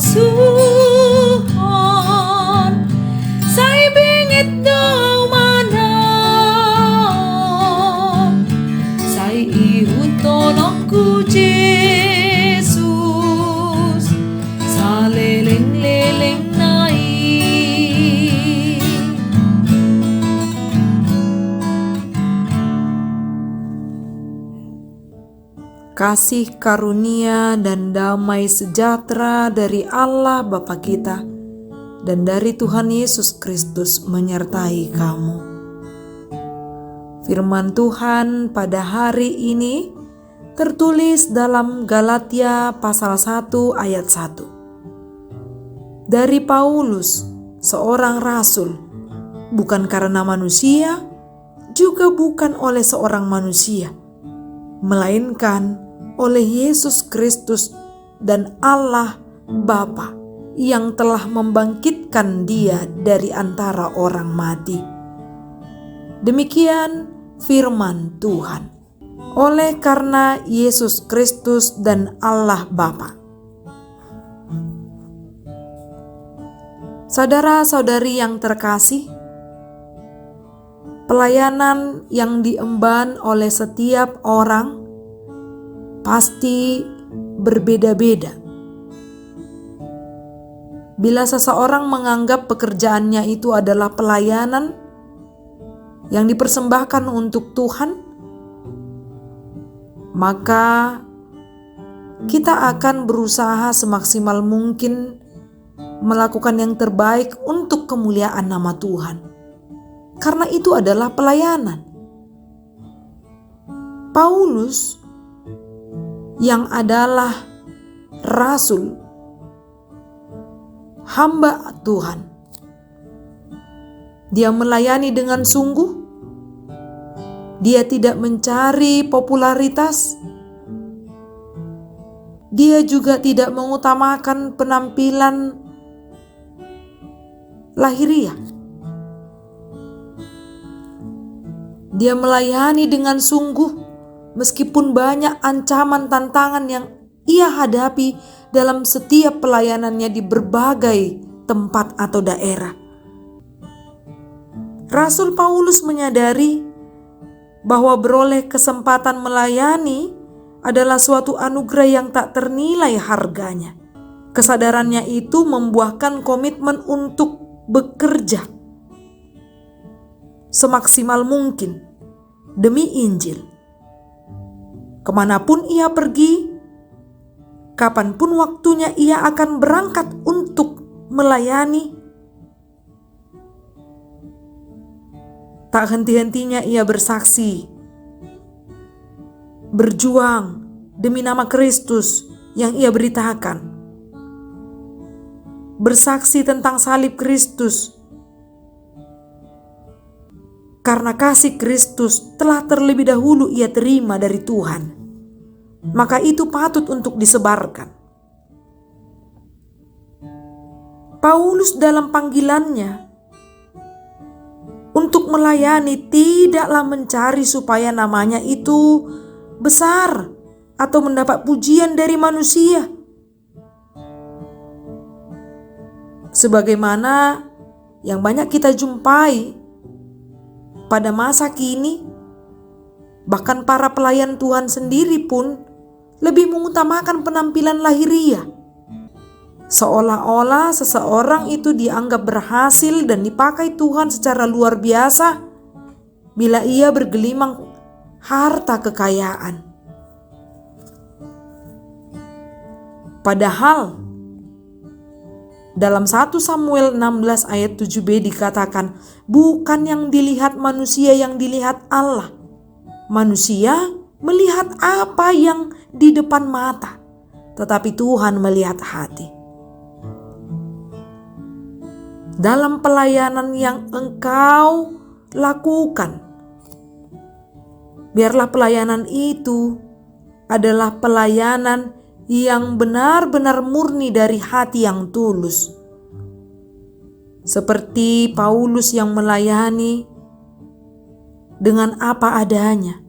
suhon sai bengit daw manam sai ihutonokku Jesus sa leleng-leleng nai. Kasih karunia dan damai sejahtera dari Allah Bapa kita dan dari Tuhan Yesus Kristus menyertai kamu. Firman Tuhan pada hari ini tertulis dalam Galatia pasal 1 ayat 1. Dari Paulus, seorang rasul, bukan karena manusia, juga bukan oleh seorang manusia, melainkan oleh Yesus Kristus dan Allah Bapa yang telah membangkitkan Dia dari antara orang mati. Demikian firman Tuhan. Oleh karena Yesus Kristus dan Allah Bapa. Saudara-saudari yang terkasih, pelayanan yang diemban oleh setiap orang pasti berbeda-beda. Bila seseorang menganggap pekerjaannya itu adalah pelayanan yang dipersembahkan untuk Tuhan, maka kita akan berusaha semaksimal mungkin melakukan yang terbaik untuk kemuliaan nama Tuhan. Karena itu adalah pelayanan. Paulus yang adalah rasul, hamba Tuhan, dia melayani dengan sungguh. Dia tidak mencari popularitas. Dia juga tidak mengutamakan penampilan lahiriah. Dia melayani dengan sungguh meskipun banyak ancaman tantangan yang ia hadapi dalam setiap pelayanannya di berbagai tempat atau daerah. Rasul Paulus menyadari bahwa beroleh kesempatan melayani adalah suatu anugerah yang tak ternilai harganya. Kesadarannya itu membuahkan komitmen untuk bekerja semaksimal mungkin demi Injil. Kemanapun ia pergi, kapanpun waktunya ia akan berangkat untuk melayani. Tak henti-hentinya ia bersaksi, berjuang demi nama Kristus yang ia beritakan. Bersaksi tentang salib Kristus. Karena kasih Kristus telah terlebih dahulu ia terima dari Tuhan, maka itu patut untuk disebarkan. Paulus dalam panggilannya untuk melayani tidaklah mencari supaya namanya itu besar atau mendapat pujian dari manusia. Sebagaimana yang banyak kita jumpai pada masa kini, bahkan para pelayan Tuhan sendiri pun lebih mengutamakan penampilan lahiriah. Seolah-olah seseorang itu dianggap berhasil dan dipakai Tuhan secara luar biasa bila ia bergelimang harta kekayaan. Padahal dalam 1 Samuel 16 ayat 7b dikatakan, bukan yang dilihat manusia yang dilihat Allah. Manusia melihat apa yang di depan mata, tetapi Tuhan melihat hati. Dalam pelayanan yang engkau lakukan, biarlah pelayanan itu adalah pelayanan yang benar-benar murni dari hati yang tulus. Seperti Paulus yang melayani dengan apa adanya.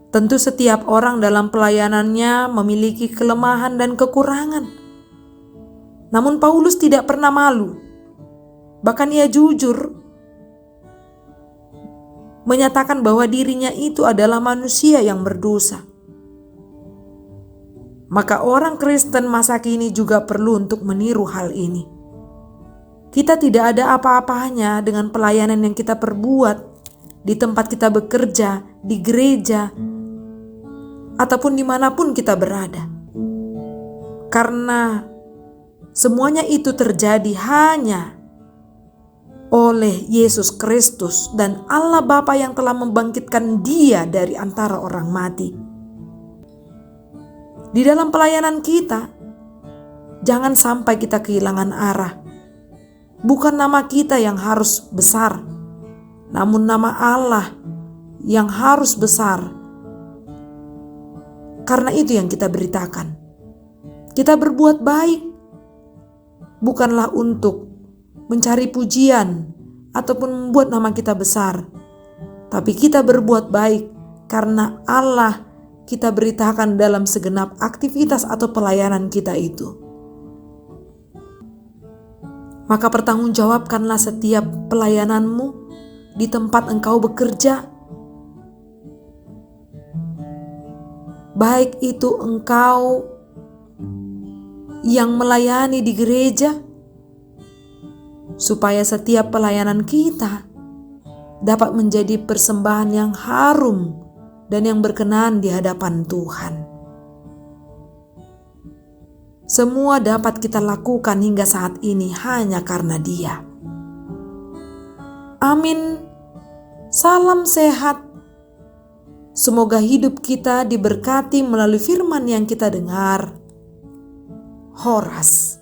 Tentu setiap orang dalam pelayanannya memiliki kelemahan dan kekurangan. Namun Paulus tidak pernah malu. Bahkan ia jujur menyatakan bahwa dirinya itu adalah manusia yang berdosa. Maka orang Kristen masa kini juga perlu untuk meniru hal ini. Kita tidak ada apa-apanya dengan pelayanan yang kita perbuat di tempat kita bekerja, di gereja, ataupun dimanapun kita berada. Karena semuanya itu terjadi hanya oleh Yesus Kristus dan Allah Bapa yang telah membangkitkan Dia dari antara orang mati. Di dalam pelayanan kita, jangan sampai kita kehilangan arah. Bukan nama kita yang harus besar, namun nama Allah yang harus besar. Karena itu yang kita beritakan. Kita berbuat baik bukanlah untuk mencari pujian ataupun membuat nama kita besar, tapi kita berbuat baik karena Allah kita beritakan dalam segenap aktivitas atau pelayanan kita itu. Maka pertanggungjawabkanlah setiap pelayananmu di tempat engkau bekerja. Baik itu engkau yang melayani di gereja, supaya setiap pelayanan kita dapat menjadi persembahan yang harum dan yang berkenan di hadapan Tuhan. Semua dapat kita lakukan hingga saat ini hanya karena Dia. Amin. Salam sehat. Semoga hidup kita diberkati melalui firman yang kita dengar. Horas.